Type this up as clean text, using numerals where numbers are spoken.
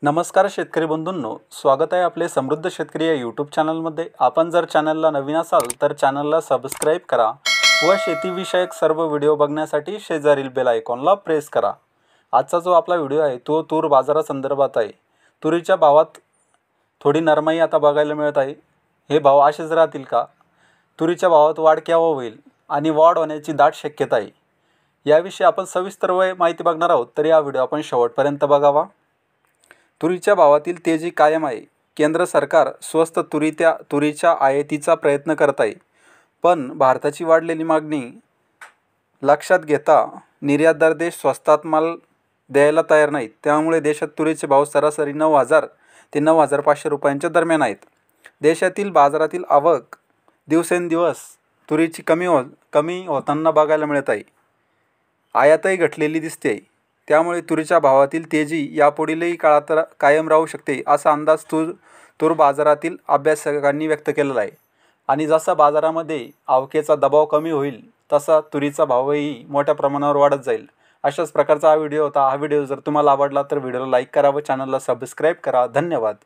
नमस्कार शेतकरी बंधूंनो, स्वागत आहे आपले समृद्ध शेतकरी या यूट्यूब चॅनलमध्ये। आपण जर चॅनलला नवीन असाल तर चॅनलला सबस्क्राईब करा व शेतीविषयक सर्व व्हिडिओ बघण्यासाठी शेजारील बेल आयकॉनला प्रेस करा। आजचा जो आपला व्हिडिओ आहे तो तूर बाजारासंदर्भात आहे। तुरीच्या भावात थोडी नरमाई आता बघायला मिळत आहे। हे भाव असेच राहतील का? तुरीच्या भावात वाढ केव्हा होईल आणि वाढ होण्याची दाट शक्यता आहे, याविषयी आपण सविस्तर माहिती बघणार आहोत। तर या व्हिडिओ आपण शेवटपर्यंत बघावा। तुरीच्या भावातील तेजी कायम आहे। केंद्र सरकार स्वस्त तुरीच्या आयातीचा प्रयत्न करत आहे, पण भारताची वाढलेली मागणी लक्षात घेता निर्यातदार देश स्वस्तात माल द्यायला तयार नाहीत। त्यामुळे देशात तुरीचे भाव सरासरी 9,000 ते 9,500 रुपयांच्या दरम्यान आहेत। देशातील बाजारातील आवक दिवसेंदिवस तुरीची कमी होताना बघायला मिळत आहे। आयातही घटलेली दिसते। त्यामुळे तुरीच्या भावातील तेजी यापुढीलही काळात कायम राहू शकते, असा अंदाज तूर बाजारातील अभ्यासकांनी व्यक्त केलेला आहे। आणि जसा बाजारामध्ये आवकेचा दबाव कमी होईल तसा तुरीचा भावही मोठ्या प्रमाणावर वाढत जाईल। अशाच प्रकारचा हा व्हिडिओ होता। हा व्हिडिओ जर तुम्हाला आवडला तर व्हिडिओला लाईक करा व चॅनलला सबस्क्राईब करा। धन्यवाद।